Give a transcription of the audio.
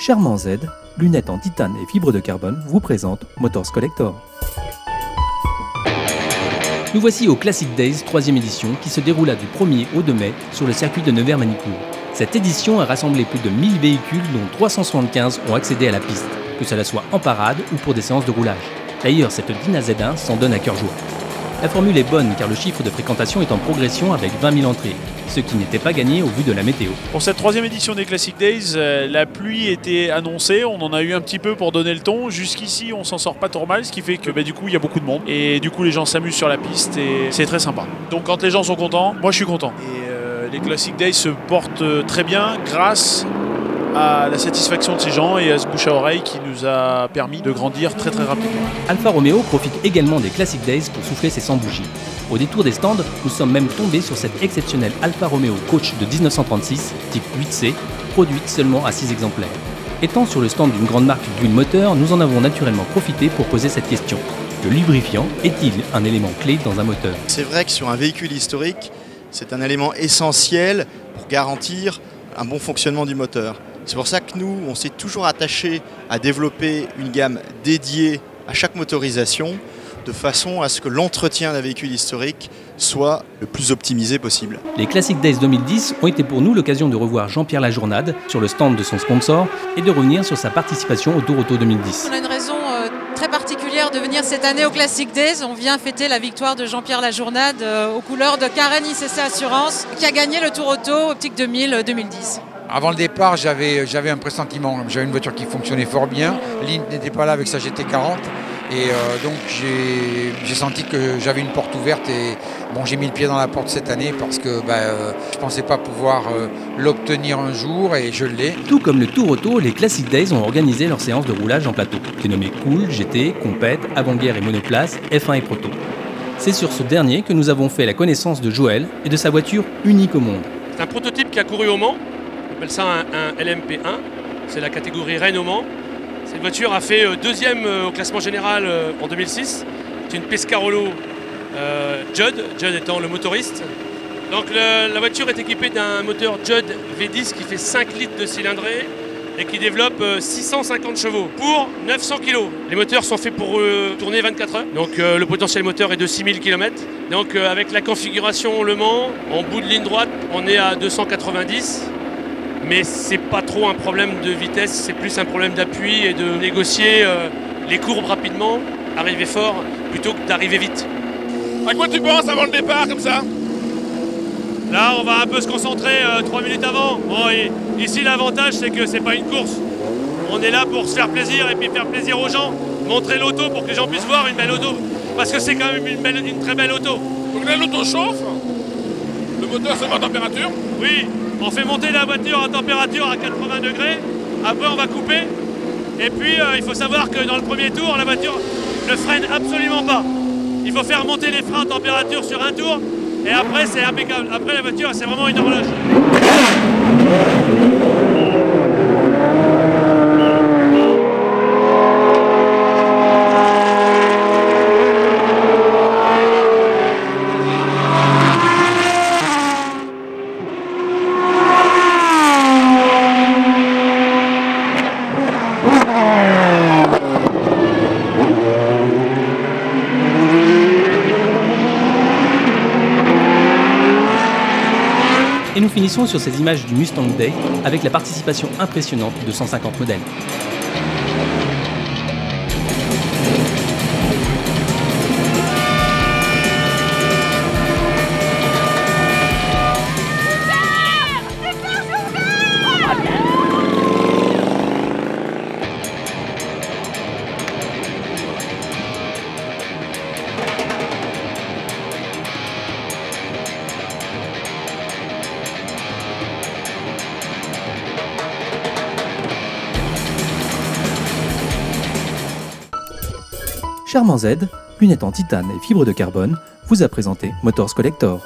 Charmant Z, lunettes en titane et fibre de carbone, vous présente Motors Collector. Nous voici au Classic Days 3e édition qui se déroula du 1er au 2 mai sur le circuit de Nevers-Manicourt. Cette édition a rassemblé plus de 1000 véhicules dont 375 ont accédé à la piste, que cela soit en parade ou pour des séances de roulage. D'ailleurs, cette Dyna Z1 s'en donne à cœur joie. La formule est bonne car le chiffre de fréquentation est en progression avec 20 000 entrées, ce qui n'était pas gagné au vu de la météo. Pour cette 3e édition des Classic Days, la pluie était annoncée, on en a eu un petit peu pour donner le ton. Jusqu'ici, on s'en sort pas trop mal, ce qui fait que du coup, il y a beaucoup de monde. Et du coup, les gens s'amusent sur la piste et c'est très sympa. Donc quand les gens sont contents, moi je suis content. Et les Classic Days se portent très bien grâce à la satisfaction de ces gens et à ce bouche à oreille qui nous a permis de grandir très rapidement. Alfa Romeo profite également des Classic Days pour souffler ses 100 bougies. Au détour des stands, nous sommes même tombés sur cette exceptionnelle Alfa Romeo Coach de 1936, type 8C, produite seulement à 6 exemplaires. Étant sur le stand d'une grande marque d'huile moteur, nous en avons naturellement profité pour poser cette question. Le lubrifiant est-il un élément clé dans un moteur? C'est vrai que sur un véhicule historique, c'est un élément essentiel pour garantir un bon fonctionnement du moteur. C'est pour ça que nous, on s'est toujours attaché à développer une gamme dédiée à chaque motorisation, de façon à ce que l'entretien d'un véhicule historique soit le plus optimisé possible. Les Classic Days 2010 ont été pour nous l'occasion de revoir Jean-Pierre Lajournade sur le stand de son sponsor et de revenir sur sa participation au Tour Auto 2010. On a une raison très particulière de venir cette année au Classic Days. On vient fêter la victoire de Jean-Pierre Lajournade aux couleurs de Karen ICC Assurance qui a gagné le Tour Auto Optique 2000-2010. Avant le départ, j'avais un pressentiment. J'avais une voiture qui fonctionnait fort bien. Lynn n'était pas là avec sa GT40. Et donc j'ai senti que j'avais une porte ouverte. Et bon, j'ai mis le pied dans la porte cette année parce que je ne pensais pas pouvoir l'obtenir un jour et je l'ai. Tout comme le Tour Auto, les Classic Days ont organisé leurs séances de roulage en plateau, dénommées Cool, GT, Compète, Avant-Guerre et Monoplace, F1 et Proto. C'est sur ce dernier que nous avons fait la connaissance de Joël et de sa voiture unique au monde. C'est un prototype qui a couru au Mans. On appelle ça un LMP1, c'est la catégorie Rennes au Mans. Cette voiture a fait deuxième au classement général en 2006. C'est une Pescarolo Judd étant le motoriste. Donc la voiture est équipée d'un moteur Judd V10 qui fait 5 litres de cylindrée et qui développe 650 chevaux pour 900 kg. Les moteurs sont faits pour tourner 24 heures. Donc le potentiel moteur est de 6000 km. Donc avec la configuration Le Mans, en bout de ligne droite, on est à 290. Mais c'est pas trop un problème de vitesse, c'est plus un problème d'appui et de négocier les courbes rapidement, arriver fort, plutôt que d'arriver vite. À quoi tu penses avant le départ comme ça? Là, on va un peu se concentrer 3 minutes avant. Bon, ici, l'avantage, c'est que c'est pas une course. On est là pour se faire plaisir et puis faire plaisir aux gens, montrer l'auto pour que les gens puissent voir une belle auto. Parce que c'est quand même une très belle auto. Donc là, l'auto chauffe, le moteur se met en température. Oui. On fait monter la voiture à température à 80 degrés, après on va couper, et puis il faut savoir que dans le premier tour, la voiture ne freine absolument pas. Il faut faire monter les freins à température sur un tour, et après c'est impeccable. Après la voiture, c'est vraiment une horloge. Et nous finissons sur ces images du Mustang Day avec la participation impressionnante de 150 modèles. Charmant Z, lunettes en titane et fibre de carbone, vous a présenté Motors Collector.